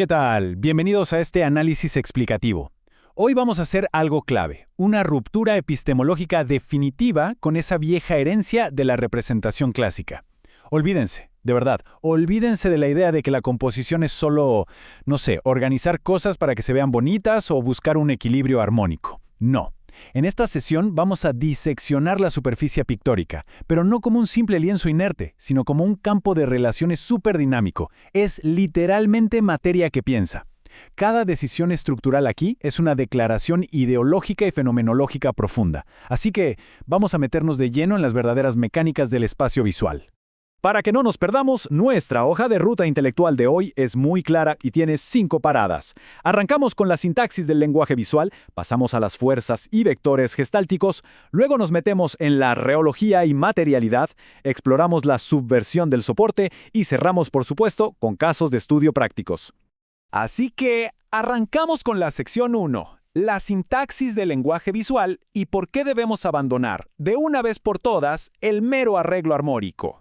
¿Qué tal? Bienvenidos a este análisis explicativo. Hoy vamos a hacer algo clave, una ruptura epistemológica definitiva con esa vieja herencia de la representación clásica. Olvídense, de verdad, olvídense de la idea de que la composición es solo, no sé, organizar cosas para que se vean bonitas o buscar un equilibrio armónico. No. En esta sesión vamos a diseccionar la superficie pictórica, pero no como un simple lienzo inerte, sino como un campo de relaciones súper dinámico. Es literalmente materia que piensa. Cada decisión estructural aquí es una declaración ideológica y fenomenológica profunda. Así que vamos a meternos de lleno en las verdaderas mecánicas del espacio visual. Para que no nos perdamos, nuestra hoja de ruta intelectual de hoy es muy clara y tiene 5 paradas. Arrancamos con la sintaxis del lenguaje visual, pasamos a las fuerzas y vectores gestálticos, luego nos metemos en la reología y materialidad, exploramos la subversión del soporte y cerramos, por supuesto, con casos de estudio prácticos. Así que arrancamos con la sección 1. La sintaxis del lenguaje visual y por qué debemos abandonar, de una vez por todas, el mero arreglo armónico.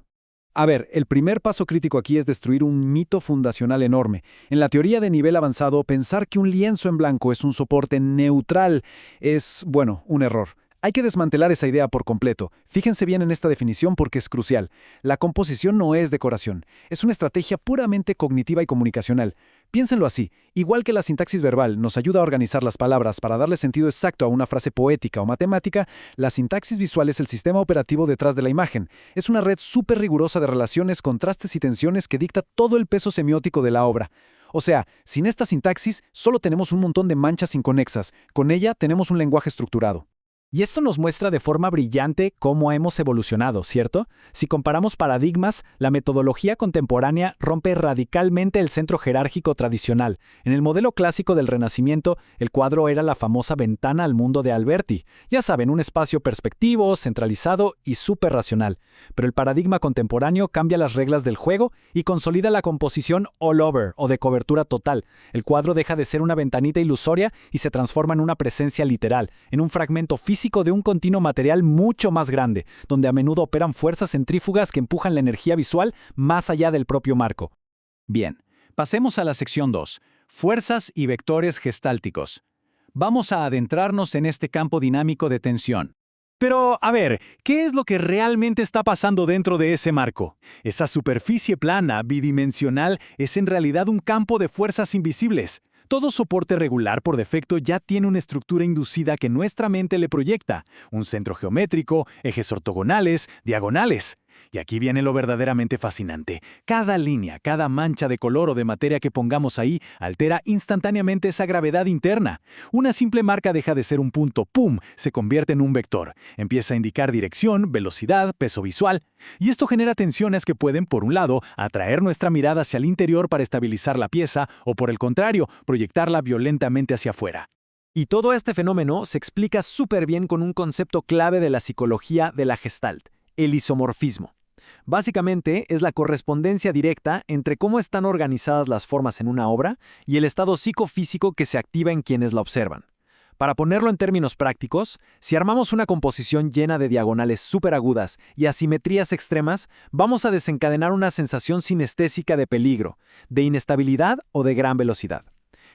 A ver, el primer paso crítico aquí es destruir un mito fundacional enorme. En la teoría de nivel avanzado, pensar que un lienzo en blanco es un soporte neutral es, bueno, un error. Hay que desmantelar esa idea por completo. Fíjense bien en esta definición porque es crucial. La composición no es decoración. Es una estrategia puramente cognitiva y comunicacional. Piénsenlo así. Igual que la sintaxis verbal nos ayuda a organizar las palabras para darle sentido exacto a una frase poética o matemática, la sintaxis visual es el sistema operativo detrás de la imagen. Es una red súper rigurosa de relaciones, contrastes y tensiones que dicta todo el peso semiótico de la obra. O sea, sin esta sintaxis solo tenemos un montón de manchas inconexas. Con ella tenemos un lenguaje estructurado. Y esto nos muestra de forma brillante cómo hemos evolucionado, ¿cierto? Si comparamos paradigmas, la metodología contemporánea rompe radicalmente el centro jerárquico tradicional. En el modelo clásico del Renacimiento, el cuadro era la famosa ventana al mundo de Alberti. Ya saben, un espacio perspectivo, centralizado y súper racional. Pero el paradigma contemporáneo cambia las reglas del juego y consolida la composición all over o de cobertura total. El cuadro deja de ser una ventanita ilusoria y se transforma en una presencia literal, en un fragmento físico de un continuo material mucho más grande, donde a menudo operan fuerzas centrífugas que empujan la energía visual más allá del propio marco. Bien, pasemos a la sección 2, fuerzas y vectores gestálticos. Vamos a adentrarnos en este campo dinámico de tensión. Pero, a ver, ¿qué es lo que realmente está pasando dentro de ese marco? Esa superficie plana, bidimensional, es en realidad un campo de fuerzas invisibles. Todo soporte regular por defecto ya tiene una estructura inducida que nuestra mente le proyecta, un centro geométrico, ejes ortogonales, diagonales. Y aquí viene lo verdaderamente fascinante. Cada línea, cada mancha de color o de materia que pongamos ahí altera instantáneamente esa gravedad interna. Una simple marca deja de ser un punto, ¡pum!, se convierte en un vector. Empieza a indicar dirección, velocidad, peso visual. Y esto genera tensiones que pueden, por un lado, atraer nuestra mirada hacia el interior para estabilizar la pieza o, por el contrario, proyectarla violentamente hacia afuera. Y todo este fenómeno se explica súper bien con un concepto clave de la psicología de la Gestalt: el isomorfismo. Básicamente es la correspondencia directa entre cómo están organizadas las formas en una obra y el estado psicofísico que se activa en quienes la observan. Para ponerlo en términos prácticos, si armamos una composición llena de diagonales superagudas y asimetrías extremas, vamos a desencadenar una sensación sinestésica de peligro, de inestabilidad o de gran velocidad.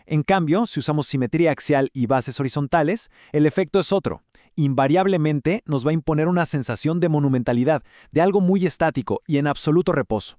En cambio, si usamos simetría axial y bases horizontales, el efecto es otro. Invariablemente nos va a imponer una sensación de monumentalidad, de algo muy estático y en absoluto reposo.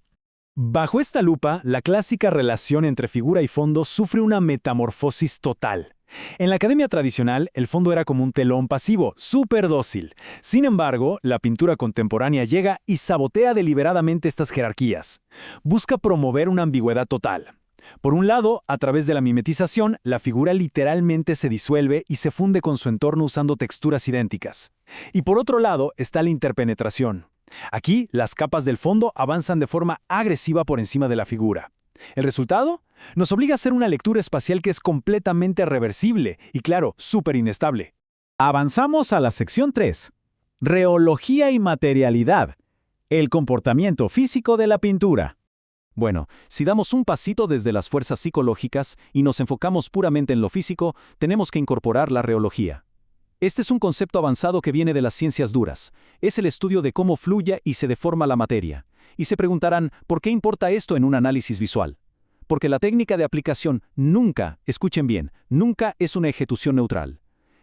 Bajo esta lupa, la clásica relación entre figura y fondo sufre una metamorfosis total. En la academia tradicional, el fondo era como un telón pasivo, súper dócil. Sin embargo, la pintura contemporánea llega y sabotea deliberadamente estas jerarquías. Busca promover una ambigüedad total. Por un lado, a través de la mimetización, la figura literalmente se disuelve y se funde con su entorno usando texturas idénticas. Y por otro lado está la interpenetración. Aquí, las capas del fondo avanzan de forma agresiva por encima de la figura. ¿El resultado? Nos obliga a hacer una lectura espacial que es completamente reversible y, claro, súper inestable. Avanzamos a la sección 3. Reología y materialidad. El comportamiento físico de la pintura. Bueno, si damos un pasito desde las fuerzas psicológicas y nos enfocamos puramente en lo físico, tenemos que incorporar la reología. Este es un concepto avanzado que viene de las ciencias duras. Es el estudio de cómo fluye y se deforma la materia. Y se preguntarán, ¿por qué importa esto en un análisis visual? porque la técnica de aplicación nunca, escuchen bien, nunca es una ejecución neutral.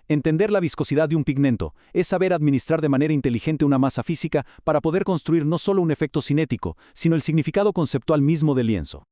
Entender la viscosidad de un pigmento es saber administrar de manera inteligente una masa física para poder construir no solo un efecto cinético, sino el significado conceptual mismo del lienzo.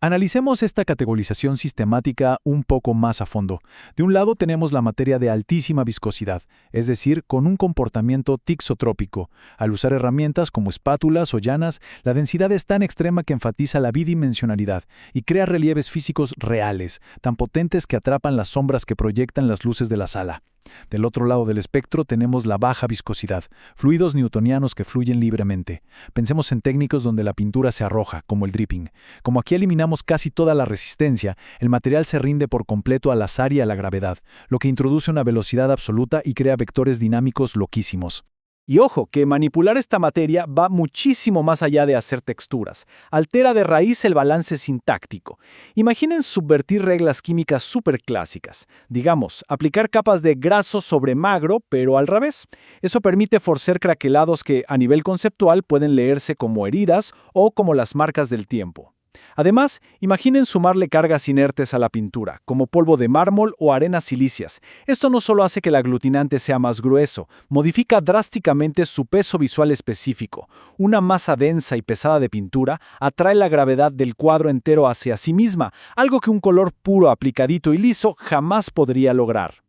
Analicemos esta categorización sistemática un poco más a fondo. De un lado tenemos la materia de altísima viscosidad, es decir, con un comportamiento tixotrópico. Al usar herramientas como espátulas o llanas, la densidad es tan extrema que enfatiza la bidimensionalidad y crea relieves físicos reales, tan potentes que atrapan las sombras que proyectan las luces de la sala. Del otro lado del espectro tenemos la baja viscosidad, fluidos newtonianos que fluyen libremente. Pensemos en técnicas donde la pintura se arroja, como el dripping. Como aquí eliminamos casi toda la resistencia, el material se rinde por completo al azar y a la gravedad, lo que introduce una velocidad absoluta y crea vectores dinámicos loquísimos. Y ojo, que manipular esta materia va muchísimo más allá de hacer texturas. Altera de raíz el balance sintáctico. Imaginen subvertir reglas químicas superclásicas. Digamos, aplicar capas de graso sobre magro, pero al revés. Eso permite forzar craquelados que, a nivel conceptual, pueden leerse como heridas o como las marcas del tiempo. Además, imaginen sumarle cargas inertes a la pintura, como polvo de mármol o arenas silíceas. Esto no solo hace que el aglutinante sea más grueso, modifica drásticamente su peso visual específico. Una masa densa y pesada de pintura atrae la gravedad del cuadro entero hacia sí misma, algo que un color puro, aplicadito y liso jamás podría lograr.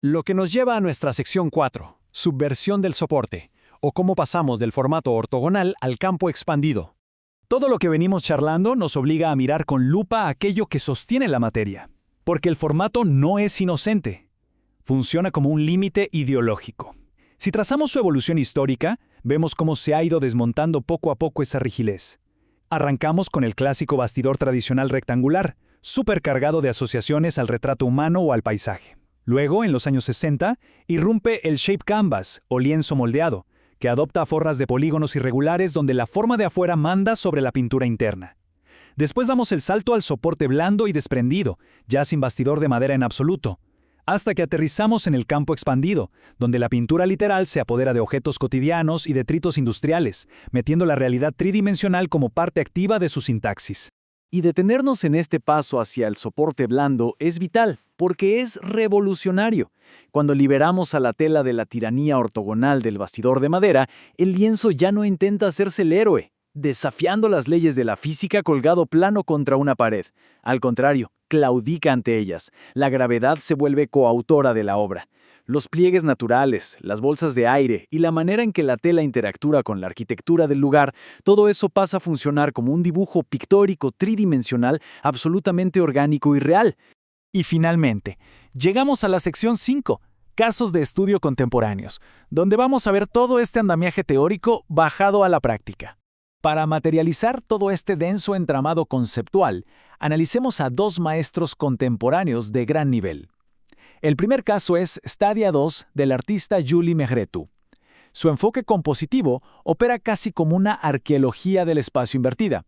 Lo que nos lleva a nuestra sección 4, subversión del soporte, o cómo pasamos del formato ortogonal al campo expandido. Todo lo que venimos charlando nos obliga a mirar con lupa aquello que sostiene la materia, porque el formato no es inocente. Funciona como un límite ideológico. Si trazamos su evolución histórica, vemos cómo se ha ido desmontando poco a poco esa rigidez. Arrancamos con el clásico bastidor tradicional rectangular, supercargado de asociaciones al retrato humano o al paisaje. Luego, en los años 60, irrumpe el shape canvas o lienzo moldeado, que adopta formas de polígonos irregulares donde la forma de afuera manda sobre la pintura interna. Después damos el salto al soporte blando y desprendido, ya sin bastidor de madera en absoluto, hasta que aterrizamos en el campo expandido, donde la pintura literal se apodera de objetos cotidianos y detritos industriales, metiendo la realidad tridimensional como parte activa de su sintaxis. Y detenernos en este paso hacia el soporte blando es vital, porque es revolucionario. Cuando liberamos a la tela de la tiranía ortogonal del bastidor de madera, el lienzo ya no intenta hacerse el héroe, desafiando las leyes de la física colgado plano contra una pared. Al contrario, claudica ante ellas. La gravedad se vuelve coautora de la obra. Los pliegues naturales, las bolsas de aire y la manera en que la tela interactúa con la arquitectura del lugar, todo eso pasa a funcionar como un dibujo pictórico tridimensional absolutamente orgánico y real. Y finalmente, llegamos a la sección 5, casos de estudio contemporáneos, donde vamos a ver todo este andamiaje teórico bajado a la práctica. Para materializar todo este denso entramado conceptual, analicemos a dos maestros contemporáneos de gran nivel. El primer caso es Stadia 2 del artista Julie Mehretu. Su enfoque compositivo opera casi como una arqueología del espacio invertida.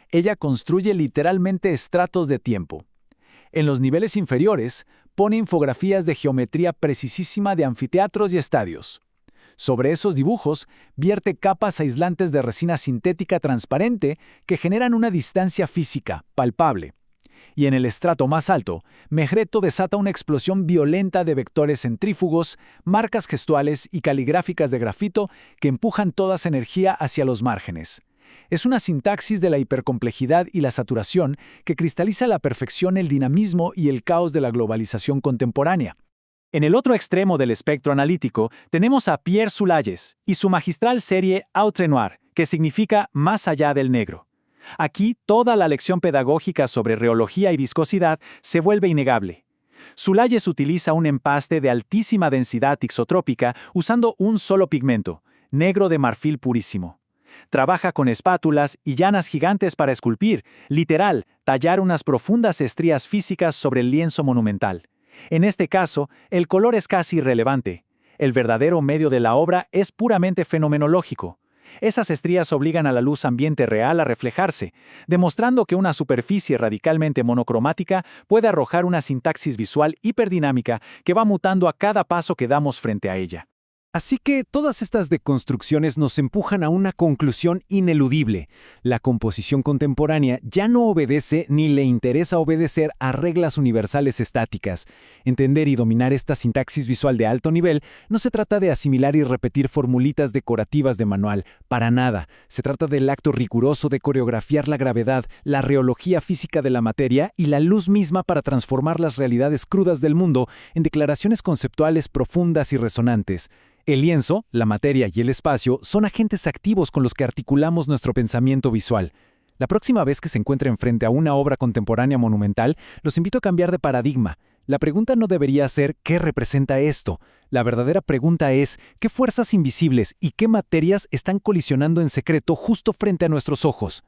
Ella construye literalmente estratos de tiempo. En los niveles inferiores, pone infografías de geometría precisísima de anfiteatros y estadios. Sobre esos dibujos, vierte capas aislantes de resina sintética transparente que generan una distancia física, palpable. Y en el estrato más alto, Mehretu desata una explosión violenta de vectores centrífugos, marcas gestuales y caligráficas de grafito que empujan toda esa energía hacia los márgenes. Es una sintaxis de la hipercomplejidad y la saturación que cristaliza a la perfección el dinamismo y el caos de la globalización contemporánea. En el otro extremo del espectro analítico tenemos a Pierre Soulages y su magistral serie Outre Noir, que significa más allá del negro. Aquí toda la lección pedagógica sobre reología y viscosidad se vuelve innegable. Soulages utiliza un empaste de altísima densidad isotrópica usando un solo pigmento, negro de marfil purísimo. Trabaja con espátulas y llanas gigantes para esculpir, literal, tallar unas profundas estrías físicas sobre el lienzo monumental. En este caso, el color es casi irrelevante. El verdadero medio de la obra es puramente fenomenológico. Esas estrías obligan a la luz ambiente real a reflejarse, demostrando que una superficie radicalmente monocromática puede arrojar una sintaxis visual hiperdinámica que va mutando a cada paso que damos frente a ella. Así que todas estas deconstrucciones nos empujan a una conclusión ineludible. La composición contemporánea ya no obedece ni le interesa obedecer a reglas universales estáticas. Entender y dominar esta sintaxis visual de alto nivel no se trata de asimilar y repetir formulitas decorativas de manual, para nada. Se trata del acto riguroso de coreografiar la gravedad, la reología física de la materia y la luz misma para transformar las realidades crudas del mundo en declaraciones conceptuales profundas y resonantes. El lienzo, la materia y el espacio son agentes activos con los que articulamos nuestro pensamiento visual. La próxima vez que se encuentren frente a una obra contemporánea monumental, los invito a cambiar de paradigma. La pregunta no debería ser ¿qué representa esto? La verdadera pregunta es ¿qué fuerzas invisibles y qué materias están colisionando en secreto justo frente a nuestros ojos?